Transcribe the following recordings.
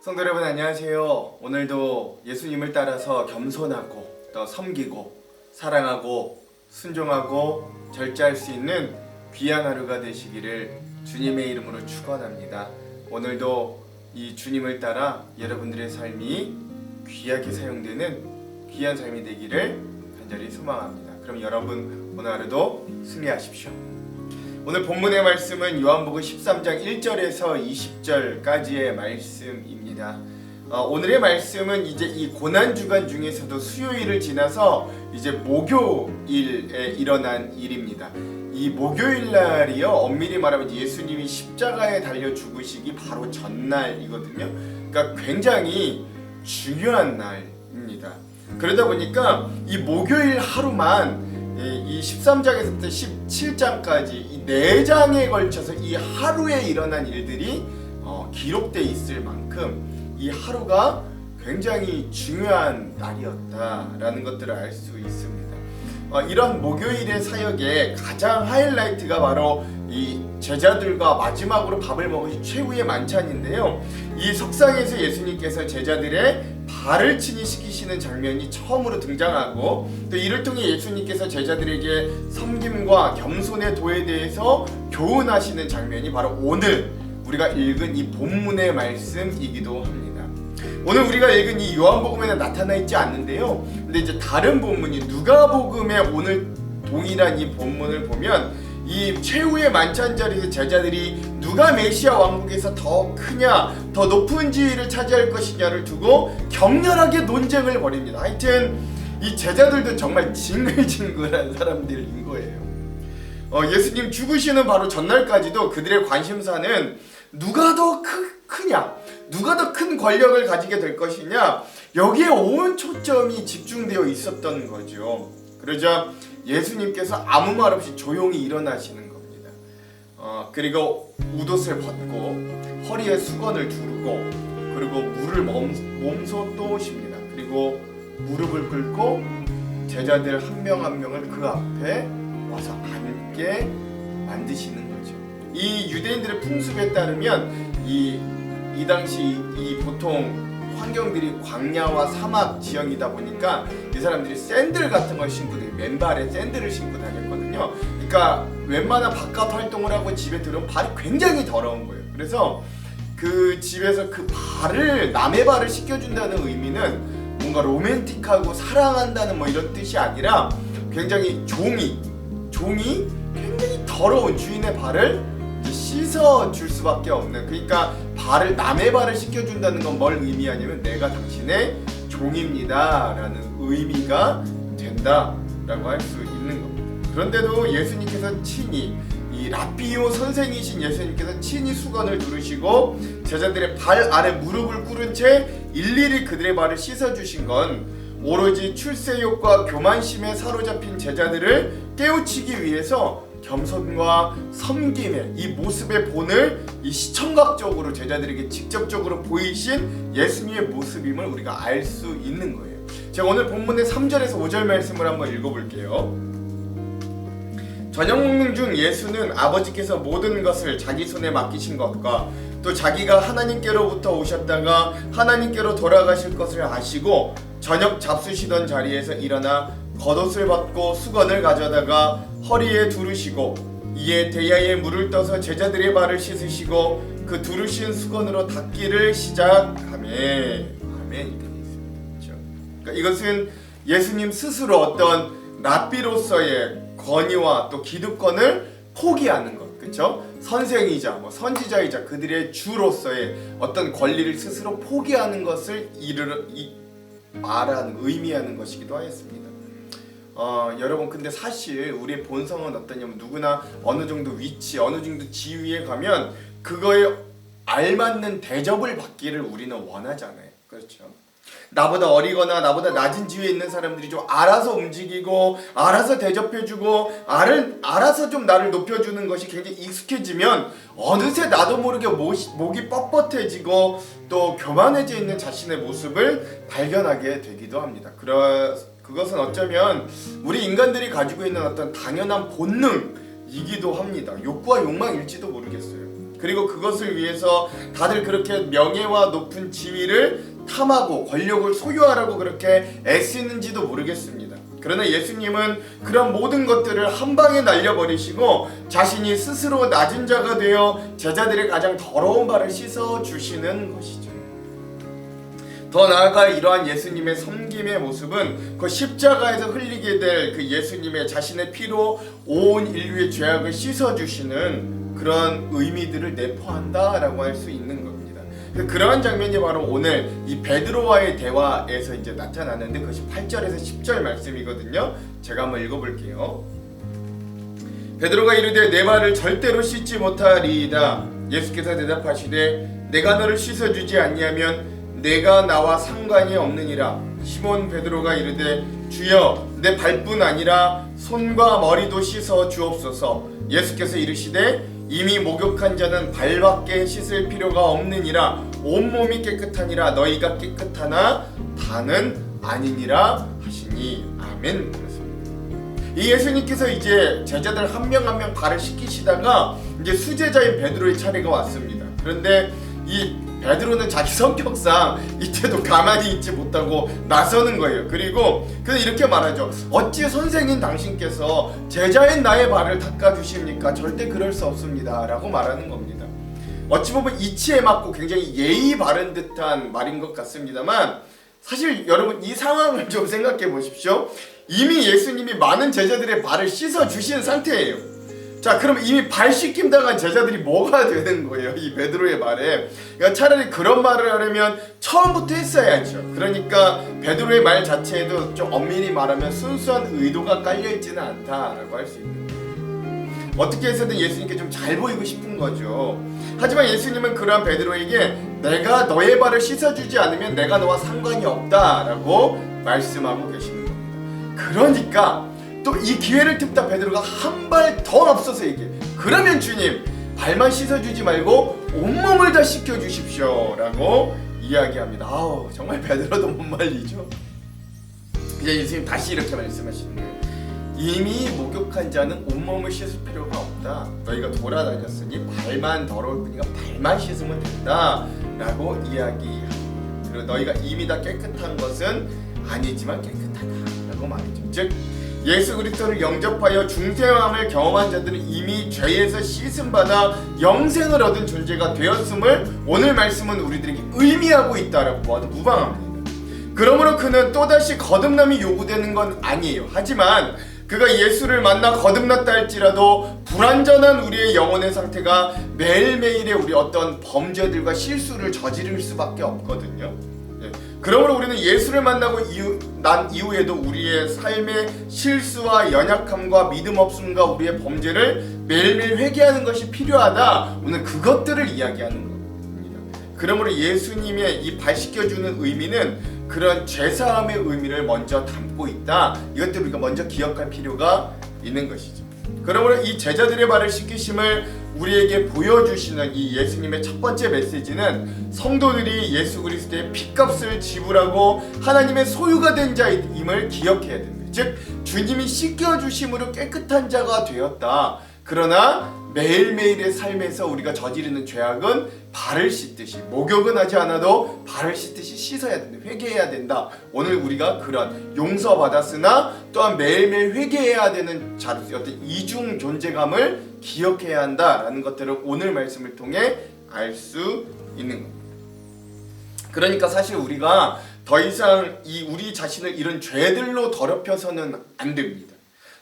성도 여러분 안녕하세요. 오늘도 예수님을 따라서 겸손하고 또 섬기고 사랑하고 순종하고 절제할 수 있는 귀한 하루가 되시기를 주님의 이름으로 축원합니다. 오늘도 이 주님을 따라 여러분들의 삶이 귀하게 사용되는 귀한 삶이 되기를 간절히 소망합니다. 그럼 여러분 오늘 하루도 승리하십시오. 오늘 본문의 말씀은 요한복음 13장 1절에서 20절까지의 말씀입니다. 오늘의 말씀은 이제 이 고난주간 중에서도 수요일을 지나서 이제 목요일에 일어난 일입니다. 이 목요일 날이요, 엄밀히 말하면 예수님이 십자가에 달려 죽으시기 바로 전날이거든요. 그러니까 굉장히 중요한 날입니다. 그러다 보니까 이 목요일 하루만 이 13장에서부터 17장까지 이 4장에 걸쳐서 이 하루에 일어난 일들이 기록되어 있을 만큼 이 하루가 굉장히 중요한 날이었다라는 것들을 알 수 있습니다. 이런 목요일의 사역의 가장 하이라이트가 바로 이 제자들과 마지막으로 밥을 먹으신 최후의 만찬인데요. 이 석상에서 예수님께서 제자들의 발을 친히 씻기시는 장면이 처음으로 등장하고, 또 이를 통해 예수님께서 제자들에게 섬김과 겸손의 도에 대해서 교훈하시는 장면이 바로 오늘 우리가 읽은 이 본문의 말씀이기도 합니다. 오늘 우리가 읽은 이 요한복음에는 나타나 있지 않는데요. 근데 이제 다른 본문이 누가복음의 오늘 동일한 이 본문을 보면 이 최후의 만찬자리에서 제자들이 누가 메시아 왕국에서 더 크냐, 더 높은 지위를 차지할 것이냐를 두고 격렬하게 논쟁을 벌입니다. 하여튼 이 제자들도 정말 징글징글한 사람들인 거예요. 예수님 죽으시는 바로 전날까지도 그들의 관심사는 누가 더 크냐, 누가 더 큰 권력을 가지게 될 것이냐, 여기에 온 초점이 집중되어 있었던 거죠. 그러자 예수님께서 아무 말 없이 조용히 일어나시는 겁니다. 그리고 웃옷을 벗고 허리에 수건을 두르고, 그리고 물을 몸소 떠오십니다. 그리고 무릎을 꿇고 제자들 한 명 한 명을 그 앞에 와서 앉게 만드시는 거죠. 이 유대인들의 풍습에 따르면 이 당시 이 보통 환경들이 광야와 사막 지형이다 보니까 이 사람들이 샌들 같은 걸 신고, 맨발에 샌들을 신고 다녔거든요. 그러니까 웬만한 바깥 활동을 하고 집에 들어오면 발이 굉장히 더러운 거예요. 그래서 그 집에서 그 발을, 남의 발을 씻겨준다는 의미는 뭔가 로맨틱하고 사랑한다는 뭐 이런 뜻이 아니라 굉장히 종이 굉장히 더러운 주인의 발을 씻어줄 수밖에 없는, 그러니까 남의 발을 씻겨준다는 건 뭘 의미하냐면 내가 당신의 종입니다 라는 의미가 된다라고 할 수 있는 겁니다. 그런데도 예수님께서 친히, 이 라비오 선생이신 예수님께서 친히 수건을 두르시고 제자들의 발 아래 무릎을 꿇은 채 일일이 그들의 발을 씻어주신 건 오로지 출세욕과 교만심에 사로잡힌 제자들을 깨우치기 위해서 겸손과 섬김의 이 모습의 본을 이 시청각적으로 제자들에게 직접적으로 보이신 예수님의 모습임을 우리가 알 수 있는 거예요. 제가 오늘 본문의 3절에서 5절 말씀을 한번 읽어볼게요. 저녁 먹는 중 예수는 아버지께서 모든 것을 자기 손에 맡기신 것과 또 자기가 하나님께로부터 오셨다가 하나님께로 돌아가실 것을 아시고 저녁 잡수시던 자리에서 일어나 겉옷을 벗고 수건을 가져다가 허리에 두르시고 이에 대야에 물을 떠서 제자들의 발을 씻으시고 그 두르신 수건으로 닦기를 시작하매. 아멘. 이렇게 되어 있습니다. 그렇죠? 그러니까 이것은 예수님 스스로 어떤 랍비로서의 권위와 또 기득권을 포기하는 것, 그렇죠? 선생이자 뭐 선지자이자 그들의 주로서의 어떤 권리를 스스로 포기하는 것을 말하는, 의미하는 것이기도 하였습니다. 여러분, 근데 사실 우리의 본성은 어떠냐면 누구나 어느 정도 위치, 어느 정도 지위에 가면 그거에 알맞는 대접을 받기를 우리는 원하잖아요. 그렇죠? 나보다 어리거나 나보다 낮은 지위에 있는 사람들이 좀 알아서 움직이고 알아서 대접해주고 알아서 좀 나를 높여주는 것이 굉장히 익숙해지면 어느새 나도 모르게 목이 뻣뻣해지고 또 교만해져 있는 자신의 모습을 발견하게 되기도 합니다. 그것은 어쩌면 우리 인간들이 가지고 있는 어떤 당연한 본능이기도 합니다. 욕구와 욕망일지도 모르겠어요. 그리고 그것을 위해서 다들 그렇게 명예와 높은 지위를 탐하고 권력을 소유하라고 그렇게 애쓰는지도 모르겠습니다. 그러나 예수님은 그런 모든 것들을 한 방에 날려버리시고 자신이 스스로 낮은 자가 되어 제자들의 가장 더러운 발을 씻어주시는 것이죠. 더 나아가 이러한 예수님의 섬김의 모습은 그 십자가에서 흘리게 될 그 예수님의 자신의 피로 온 인류의 죄악을 씻어주시는 그런 의미들을 내포한다라고 할 수 있는 겁니다. 그러한 장면이 바로 오늘 이 베드로와의 대화에서 이제 나타나는데 그것이 8절에서 10절 말씀이거든요. 제가 한번 읽어볼게요. 베드로가 이르되 내 발을 절대로 씻지 못하리이다. 예수께서 대답하시되 내가 너를 씻어주지 아니하면 내가 나와 상관이 없느니라. 시몬 베드로가 이르되 주여 내 발뿐 아니라 손과 머리도 씻어 주옵소서. 예수께서 이르시되 이미 목욕한 자는 발밖에 씻을 필요가 없느니라. 온몸이 깨끗하니라. 너희가 깨끗하나 다는 아니니라 하시니. 아멘. 그렇습니다. 이 예수님께서 이제 제자들 한 명 한 명 발을 씻기시다가 이제 수제자인 베드로의 차례가 왔습니다. 그런데 이 베드로는 자기 성격상 이때도 가만히 있지 못하고 나서는 거예요. 그리고 그는 이렇게 말하죠. 어찌 선생인 당신께서 제자인 나의 발을 닦아주십니까? 절대 그럴 수 없습니다 라고 말하는 겁니다. 어찌 보면 이치에 맞고 굉장히 예의 바른 듯한 말인 것 같습니다만 사실 여러분 이 상황을 좀 생각해 보십시오. 이미 예수님이 많은 제자들의 발을 씻어주신 상태예요. 자, 그럼 이미 발 씻김 당한 제자들이 뭐가 되는 거예요? 이 베드로의 말에. 그러니까 차라리 그런 말을 하려면 처음부터 했어야죠. 그러니까 베드로의 말 자체에도 좀 엄밀히 말하면 순수한 의도가 깔려있지는 않다라고 할 수 있는 거예요. 어떻게 해서든 예수님께 좀 잘 보이고 싶은 거죠. 하지만 예수님은 그러한 베드로에게 내가 너의 발을 씻어주지 않으면 내가 너와 상관이 없다라고 말씀하고 계시는 겁니다. 그러니까 또 이 기회를 틈타 베드로가 한 발 더 앞서서 얘기해. 그러면 주님 발만 씻어주지 말고 온몸을 다 씻겨주십시오 라고 이야기합니다. 아우 정말 베드로도 못 말리죠. 이제 예수님 다시 이렇게 말씀하시는 거예요. 이미 목욕한 자는 온몸을 씻을 필요가 없다. 너희가 돌아다녔으니 발만 더러울 뿐이니까 발만 씻으면 된다 라고 이야기합니다. 그리고 너희가 이미 다 깨끗한 것은 아니지만 깨끗하다 라고 말이죠. 즉 예수 그리스도를 영접하여 중생함을 경험한 자들은 이미 죄에서 씻음받아 영생을 얻은 존재가 되었음을 오늘 말씀은 우리들에게 의미하고 있다라고 보아도 무방합니다. 그러므로 그는 또다시 거듭남이 요구되는 건 아니에요. 하지만 그가 예수를 만나 거듭났다 할지라도 불완전한 우리의 영혼의 상태가 매일매일의 우리 어떤 범죄들과 실수를 저지를 수밖에 없거든요. 그러므로 우리는 예수를 만나고 난 이후에도 우리의 삶의 실수와 연약함과 믿음 없음과 우리의 범죄를 매일매일 회개하는 것이 필요하다. 오늘 그것들을 이야기하는 겁니다. 그러므로 예수님의 이 발 씻겨주는 의미는 그런 죄사함의 의미를 먼저 담고 있다. 이것들을 우리가 먼저 기억할 필요가 있는 것이죠. 그러므로 이 제자들의 발을 씻기심을 우리에게 보여주시는 이 예수님의 첫 번째 메시지는 성도들이 예수 그리스도의 핏값을 지불하고 하나님의 소유가 된 자임을 기억해야 됩니다. 즉 주님이 씻겨주심으로 깨끗한 자가 되었다. 그러나 매일매일의 삶에서 우리가 저지르는 죄악은 발을 씻듯이, 목욕은 하지 않아도 발을 씻듯이 씻어야 된다. 회개해야 된다. 오늘 우리가 그런 용서받았으나 또한 매일매일 회개해야 되는 어떤 이중 존재감을 기억해야 한다라는 것들을 오늘 말씀을 통해 알 수 있는 겁니다. 그러니까 사실 우리가 더 이상 우리 자신을 이런 죄들로 더럽혀서는 안 됩니다.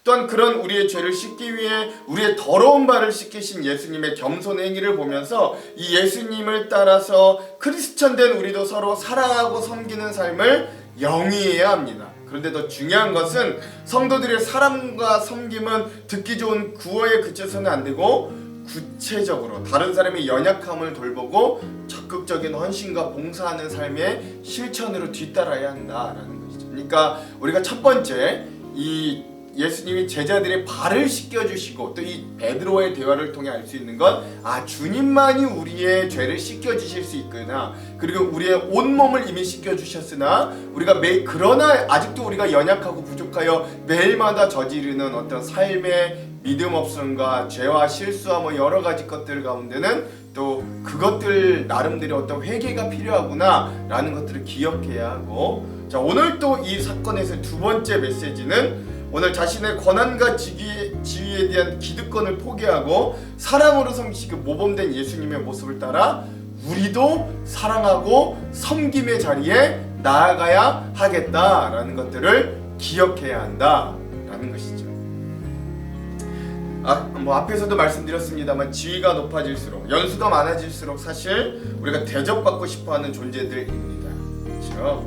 또한 그런 우리의 죄를 씻기 위해 우리의 더러운 발을 씻기신 예수님의 겸손 행위를 보면서 이 예수님을 따라서 크리스천된 우리도 서로 사랑하고 섬기는 삶을 영위해야 합니다. 그런데 더 중요한 것은 성도들의 사랑과 섬김은 듣기 좋은 구어에 그쳐서는 안 되고 구체적으로 다른 사람의 연약함을 돌보고 적극적인 헌신과 봉사하는 삶의 실천으로 뒤따라야 한다라는 것이죠. 그러니까 우리가 첫 번째 이 예수님이 제자들의 발을 씻겨주시고 또 이 베드로의 대화를 통해 알 수 있는 건 주님만이 우리의 죄를 씻겨주실 수 있구나. 그리고 우리의 온몸을 이미 씻겨주셨으나 그러나 아직도 우리가 연약하고 부족하여 매일마다 저지르는 어떤 삶의 믿음 없음과 죄와 실수와 뭐 여러 가지 것들 가운데는 또 그것들 나름대로 어떤 회개가 필요하구나 라는 것들을 기억해야 하고, 자, 오늘 또 이 사건에서 두 번째 메시지는 오늘 자신의 권한과 지위에 대한 기득권을 포기하고 사랑으로 섬기시고 모범된 예수님의 모습을 따라 우리도 사랑하고 섬김의 자리에 나아가야 하겠다라는 것들을 기억해야 한다라는 것이죠. 뭐 앞에서도 말씀드렸습니다만 지위가 높아질수록, 연수가 많아질수록 사실 우리가 대접받고 싶어하는 존재들입니다. 그렇죠?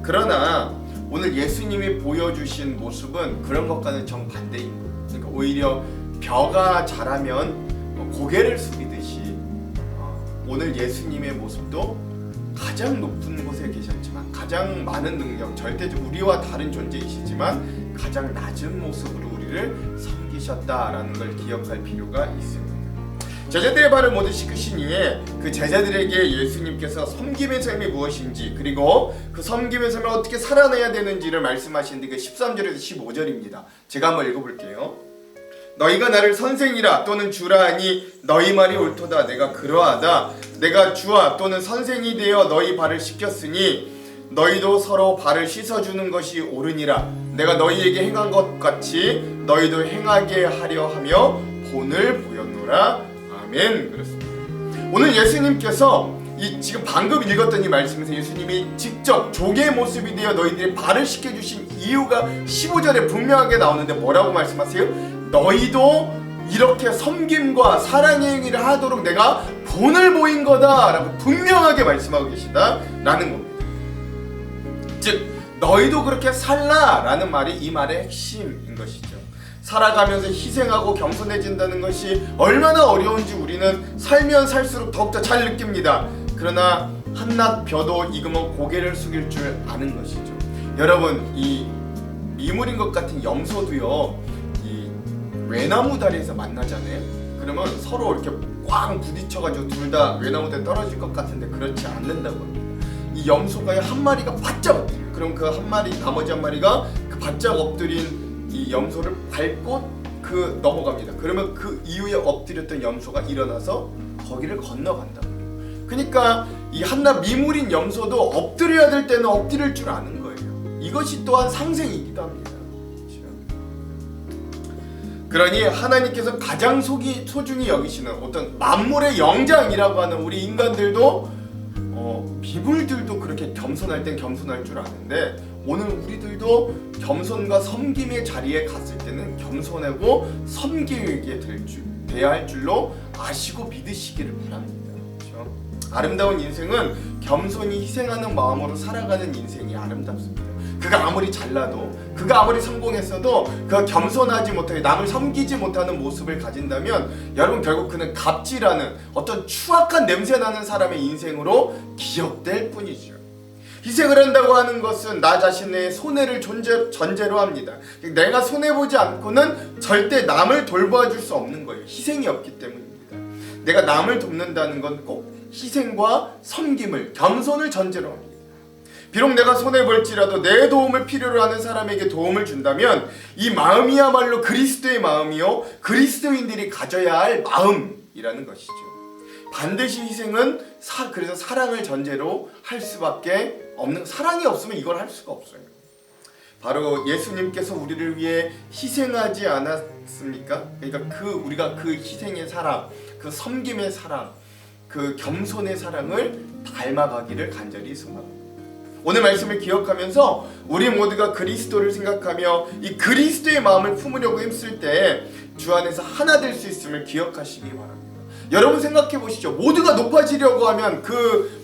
그러나 오늘 예수님이 보여주신 모습은 그런 것과는 정반대인 거예요. 그러니까 오히려 벼가 자라면 고개를 숙이듯이 오늘 예수님의 모습도 가장 높은 곳에 계셨지만 가장 많은 능력, 절대적 우리와 다른 존재이시지만 가장 낮은 모습으로 우리를 섬기셨다라는 걸 기억할 필요가 있습니다. 제자들의 발을 모두 씻으신 이에 그 제자들에게 예수님께서 섬김의 삶이 무엇인지, 그리고 그 섬김의 삶을 어떻게 살아내야 되는지를 말씀하시는데 그 13절에서 15절입니다. 제가 한번 읽어볼게요. 너희가 나를 선생이라 또는 주라 하니 너희 말이 옳도다. 내가 그러하다. 내가 주와 또는 선생이 되어 너희 발을 씻겼으니 너희도 서로 발을 씻어주는 것이 옳으니라. 내가 너희에게 행한 것 같이 너희도 행하게 하려 하며 본을 보였노라. 아멘. 그렇습니다. 오늘 예수님께서 지금 방금 읽었던 이 말씀에서 예수님이 직접 조개의 모습이 되어 너희들의 발을 씻겨주신 이유가 15절에 분명하게 나오는데 뭐라고 말씀하세요? 너희도 이렇게 섬김과 사랑의 행위를 하도록 내가 본을 보인 거다 라고 분명하게 말씀하고 계시다라는 겁니다. 즉 너희도 그렇게 살라 라는 말이 이 말의 핵심인 것이죠. 살아가면서 희생하고 겸손해진다는 것이 얼마나 어려운지 우리는 살면 살수록 더욱더 잘 느낍니다. 그러나 한낱 벼도 익으면 고개를 숙일 줄 아는 것이죠. 여러분, 이 미물인 것 같은 염소도요, 이 외나무 다리에서 만나잖아요. 그러면 서로 이렇게 꽝 부딪혀가지고 둘 다 외나무 다리에 떨어질 것 같은데 그렇지 않는다고 합니다. 이 염소가 한 마리가 바짝 엎드려요. 그럼 그 한 마리, 나머지 한 마리가 그 바짝 엎드린 이 염소를 밟고 넘어갑니다. 그러면 그 이후에 엎드렸던 염소가 일어나서 거기를 건너간다고 해요. 그러니까 이 한낱 미물인 염소도 엎드려야 될 때는 엎드릴 줄 아는 거예요. 이것이 또한 상생이기도 합니다. 그러니 하나님께서 가장 소중히 여기시는 어떤 만물의 영장이라고 하는 우리 인간들도 비물들도 그렇게 겸손할 땐 겸손할 줄 아는데, 오늘 우리들도 겸손과 섬김의 자리에 갔을 때는 겸손하고 섬기게 돼야 할 줄로 아시고 믿으시기를 바랍니다. 그렇죠? 아름다운 인생은 겸손히 희생하는 마음으로 살아가는 인생이 아름답습니다. 그가 아무리 잘나도, 그가 아무리 성공했어도 그가 겸손하지 못하게 남을 섬기지 못하는 모습을 가진다면 여러분 결국 그는 갑질하는 어떤 추악한 냄새나는 사람의 인생으로 기억될 뿐이죠. 희생을 한다고 하는 것은 나 자신의 손해를 전제로 합니다. 내가 손해보지 않고는 절대 남을 돌봐줄 수 없는 거예요. 희생이 없기 때문입니다. 내가 남을 돕는다는 건 꼭 희생과 섬김을, 겸손을 전제로 합니다. 비록 내가 손해볼지라도 내 도움을 필요로 하는 사람에게 도움을 준다면 이 마음이야말로 그리스도의 마음이요, 그리스도인들이 가져야 할 마음이라는 것이죠. 반드시 희생은 그래서 사랑을 전제로 할 수밖에 없는, 사랑이 없으면 이걸 할 수가 없어요. 바로 예수님께서 우리를 위해 희생하지 않았습니까? 그러니까 우리가 그 희생의 사랑, 그 섬김의 사랑, 그 겸손의 사랑을 닮아가기를 간절히 소망합니다. 오늘 말씀을 기억하면서 우리 모두가 그리스도를 생각하며 이 그리스도의 마음을 품으려고 힘쓸 때 주 안에서 하나 될 수 있음을 기억하시기 바랍니다. 여러분 생각해 보시죠. 모두가 높아지려고 하면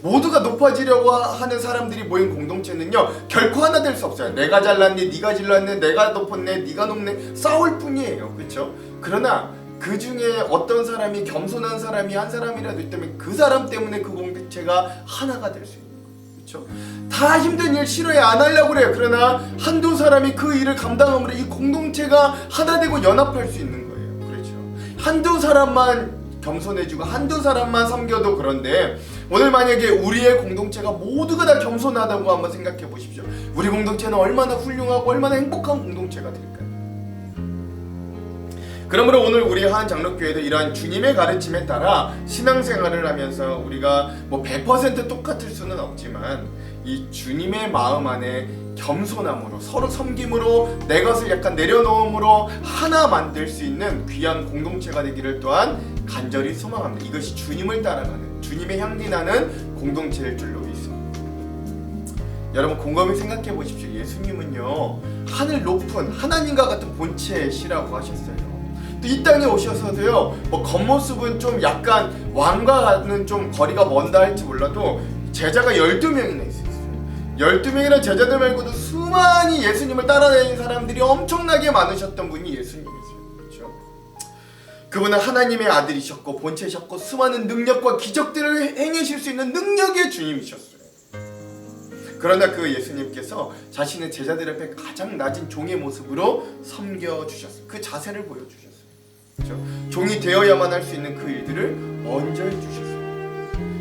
모두가 높아지려고 하는 사람들이 모인 공동체는요 결코 하나 될 수 없어요. 내가 잘났니, 네가 잘났네, 내가 높았네, 네가 높네, 싸울 뿐이에요. 그렇죠? 그러나 그 중에 어떤 사람이, 겸손한 사람이 한 사람이라도 있다면 그 사람 때문에 그 공동체가 하나가 될 수 있는 거예요. 그렇죠? 다 힘든 일 싫어해, 안 하려고 그래요. 그러나 한두 사람이 그 일을 감당함으로 이 공동체가 하나 되고 연합할 수 있는 거예요. 그렇죠? 한두 사람만 겸손해지고 한두 사람만 섬겨도 그런데 오늘 만약에 우리의 공동체가 모두가 다 겸손하다고 한번 생각해 보십시오. 우리 공동체는 얼마나 훌륭하고 얼마나 행복한 공동체가 될까요? 그러므로 오늘 우리 하안장로교회도 이러한 주님의 가르침에 따라 신앙생활을 하면서 우리가 뭐 100% 똑같을 수는 없지만 이 주님의 마음 안에 겸손함으로 서로 섬김으로 내 것을 약간 내려놓음으로 하나 만들 수 있는 귀한 공동체가 되기를 또한 간절히 소망합니다. 이것이 주님을 따라가는 주님의 향기 나는 공동체일 줄로 믿습니다. 여러분 곰곰이 생각해 보십시오. 예수님은요 하늘 높은 하나님과 같은 본체시라고 하셨어요. 또 이 땅에 오셔서도요 뭐 겉모습은 좀 약간 왕과 같은 좀 거리가 먼다 할지 몰라도 제자가 12명이나 있었어요. 12명이나 제자들 말고도 수많이 예수님을 따라다니는 사람들이 엄청나게 많으셨던 분이 예수님이세요. 그렇죠? 그분은 하나님의 아들이셨고 본체셨고 수많은 능력과 기적들을 행하실 수 있는 능력의 주님이셨어요. 그러나 그 예수님께서 자신의 제자들 앞에 가장 낮은 종의 모습으로 섬겨주셨어요. 그 자세를 보여주셨어요. 그렇죠? 종이 되어야만 할 수 있는 그 일들을 먼저 해주셨어요.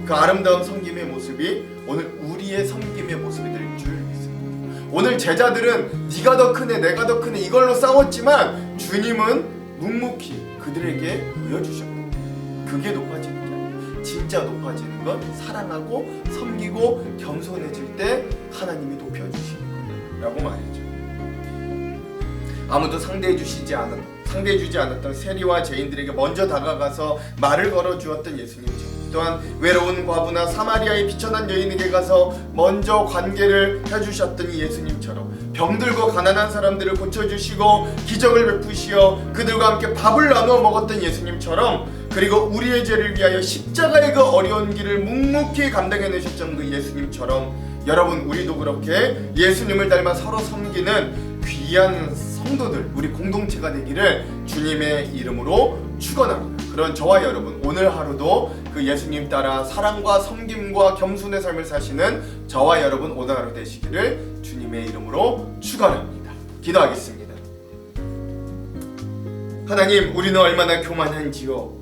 그 아름다운 섬김의 모습이 오늘 우리의 섬김의 모습이 될 줄 믿습니다. 오늘 제자들은 네가 더 크네 내가 더 크네 이걸로 싸웠지만 주님은 묵묵히 그들에게 보여주셨고 그게 높아지는 게 아니에요. 진짜 높아지는 건 사랑하고 섬기고 겸손해질 때 하나님이 높여주시는 거라고 말이죠. 아무도 상대해주지 않았던 세리와 죄인들에게 먼저 다가가서 말을 걸어주었던 예수님처럼 또한 외로운 과부나 사마리아의 비천한 여인에게 가서 먼저 관계를 해주셨던 예수님처럼 병들고 가난한 사람들을 고쳐주시고 기적을 베푸시어 그들과 함께 밥을 나누어 먹었던 예수님처럼 그리고 우리의 죄를 위하여 십자가의 그 어려운 길을 묵묵히 감당해내셨던 그 예수님처럼 여러분 우리도 그렇게 예수님을 닮아 서로 섬기는 귀한 성도들 우리 공동체가 되기를 주님의 이름으로 축원합니다. 그런 저와 여러분 오늘 하루도 그 예수님 따라 사랑과 섬김과 겸손의 삶을 사시는 저와 여러분 오늘 하루 되시기를 주님의 이름으로 축원합니다. 기도하겠습니다. 하나님 우리는 얼마나 교만한지요.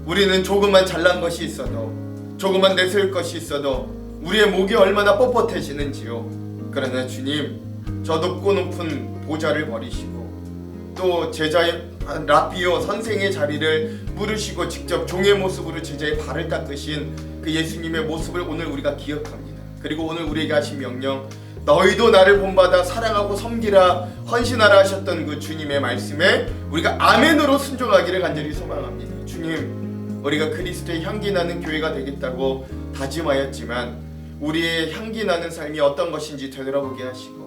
우리는 조금만 잘난 것이 있어도 조금만 내세울 것이 있어도 우리의 목이 얼마나 뻣뻣해지는지요. 그러나 주님 저 높고 높은 보좌를 버리시고 또 제자의 라비오 선생의 자리를 물으시고 직접 종의 모습으로 제자의 발을 닦으신 그 예수님의 모습을 오늘 우리가 기억합니다. 그리고 오늘 우리에게 하신 명령 너희도 나를 본받아 사랑하고 섬기라 헌신하라 하셨던 그 주님의 말씀에 우리가 아멘으로 순종하기를 간절히 소망합니다. 주님 우리가 그리스도의 향기 나는 교회가 되겠다고 다짐하였지만 우리의 향기 나는 삶이 어떤 것인지 되돌아보게 하시고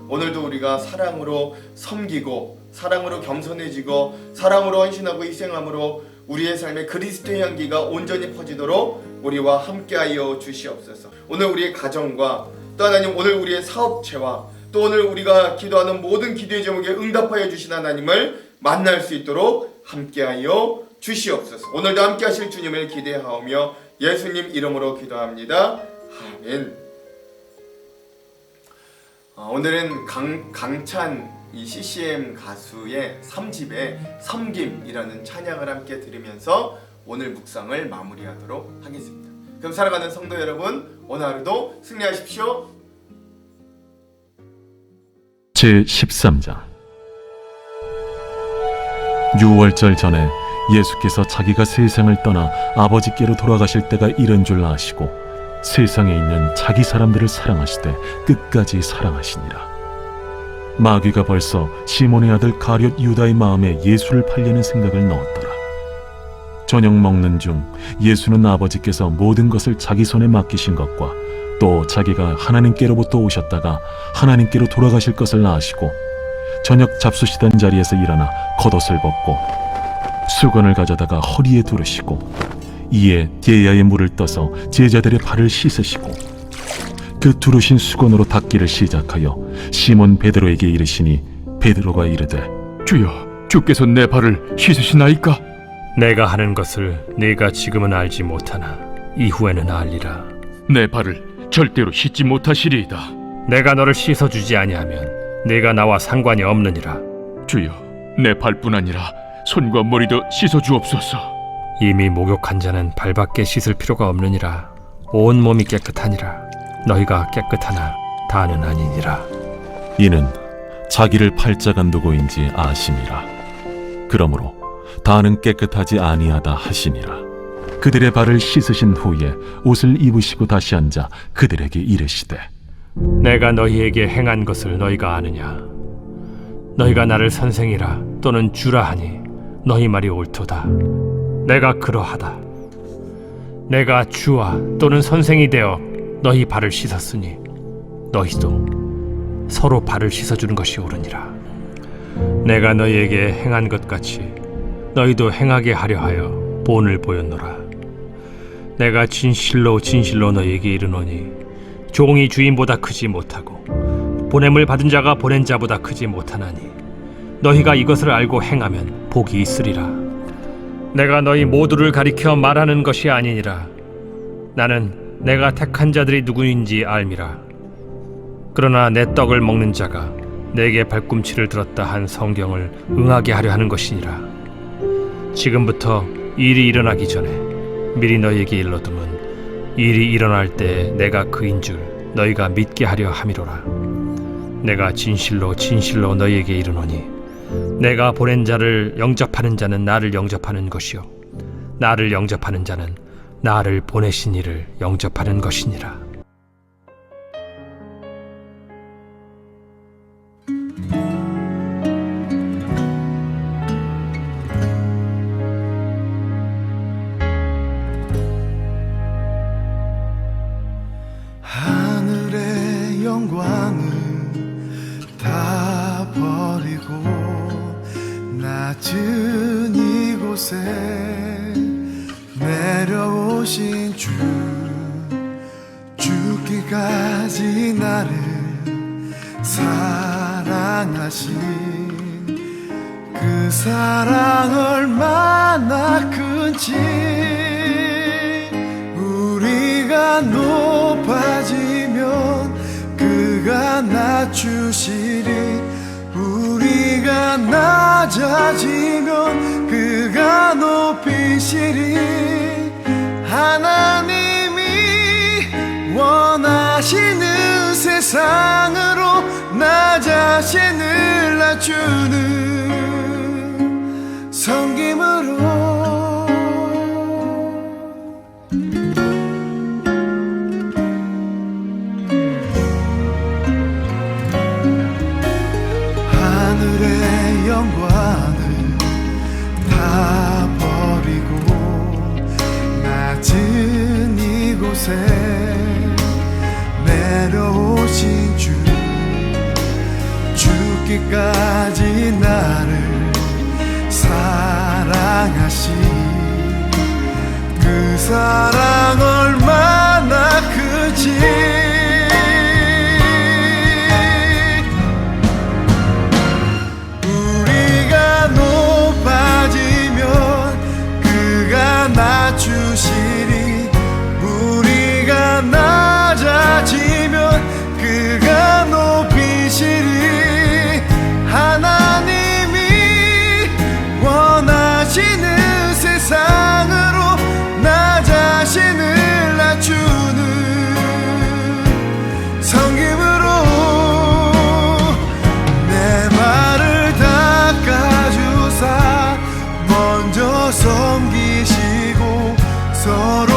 오늘도 우리가 사랑으로 섬기고 사랑으로 겸손해지고 사랑으로 헌신하고 희생함으로 우리의 삶에 그리스도의 향기가 온전히 퍼지도록 우리와 함께하여 주시옵소서. 오늘 우리의 가정과 또 하나님 오늘 우리의 사업체와 또 오늘 우리가 기도하는 모든 기도의 제목에 응답하여 주신 하나님을 만날 수 있도록 함께하여 주시옵소서. 오늘도 함께하실 주님을 기대하오며 예수님 이름으로 기도합니다. 아멘. 오늘은 강찬 이 CCM 가수의 3집의 섬김이라는 찬양을 함께 들으면서 오늘 묵상을 마무리하도록 하겠습니다. 그럼 사랑하는 성도 여러분 오늘 하루도 승리하십시오. 제13장 유월절 전에 예수께서 자기가 세상을 떠나 아버지께로 돌아가실 때가 이른 줄 아시고 세상에 있는 자기 사람들을 사랑하시되 끝까지 사랑하시니라. 마귀가 벌써 시몬의 아들 가룟 유다의 마음에 예수를 팔려는 생각을 넣었더라. 저녁 먹는 중 예수는 아버지께서 모든 것을 자기 손에 맡기신 것과 또 자기가 하나님께로부터 오셨다가 하나님께로 돌아가실 것을 아시고 저녁 잡수시던 자리에서 일어나 겉옷을 벗고 수건을 가져다가 허리에 두르시고 이에 게야의 물을 떠서 제자들의 발을 씻으시고 그 두르신 수건으로 닦기를 시작하여 시몬 베드로에게 이르시니 베드로가 이르되 주여, 주께서 내 발을 씻으시나이까? 내가 하는 것을 네가 지금은 알지 못하나 이후에는 알리라. 내 발을 절대로 씻지 못하시리이다. 내가 너를 씻어주지 아니하면 네가 나와 상관이 없느니라. 주여, 내 발뿐 아니라 손과 머리도 씻어주옵소서. 이미 목욕한 자는 발밖에 씻을 필요가 없느니라. 온 몸이 깨끗하니라. 너희가 깨끗하나 다는 아니니라. 이는 자기를 팔자간 두고인지 아심이라. 그러므로 다는 깨끗하지 아니하다 하시니라. 그들의 발을 씻으신 후에 옷을 입으시고 다시 앉아 그들에게 이르시되 내가 너희에게 행한 것을 너희가 아느냐? 너희가 나를 선생이라 또는 주라 하니 너희 말이 옳도다. 내가 그러하다. 내가 주와 또는 선생이 되어 너희 발을 씻었으니 너희도 서로 발을 씻어주는 것이 옳으니라. 내가 너희에게 행한 것 같이 너희도 행하게 하려 하여 본을 보였노라. 내가 진실로 진실로 너희에게 이르노니 종이 주인보다 크지 못하고 보냄을 받은 자가 보낸 자보다 크지 못하나니 너희가 이것을 알고 행하면 복이 있으리라. 내가 너희 모두를 가리켜 말하는 것이 아니니라. 나는 내가 택한 자들이 누구인지 알미라. 그러나 내 떡을 먹는 자가 내게 발꿈치를 들었다 한 성경을 응하게 하려 하는 것이니라. 지금부터 일이 일어나기 전에 미리 너희에게 일러두면 일이 일어날 때 내가 그인 줄 너희가 믿게 하려 함이로라. 내가 진실로 진실로 너희에게 이르노니 내가 보낸 자를 영접하는 자는 나를 영접하는 것이요 나를 영접하는 자는 나를 보내신 이를 영접하는 것이니라. 하늘의 영광을 다 버리고 낮은 이곳에 내려오신 주, 죽기까지 나를 사랑하신 그 사랑 얼마나 큰지 우리가 높아지면 그가 낮추시리 우리가 낮아지면 그가 높이시리 하나님이 원하시는 세상으로 나 자신을 낮추는 섬김으로 하늘의 영광을 다 버리고 낮은 이곳에 내려오신 주 죽기까지 나를 사랑하신 그 사랑 얼마나 크지 낮추시리 우리가 낮아지면 그가 높이시리 하나님이 원하시는 세상으로 나 자신을 낮추는 섬김으로 내 발을 닦아주사 먼저 섬기시고 서로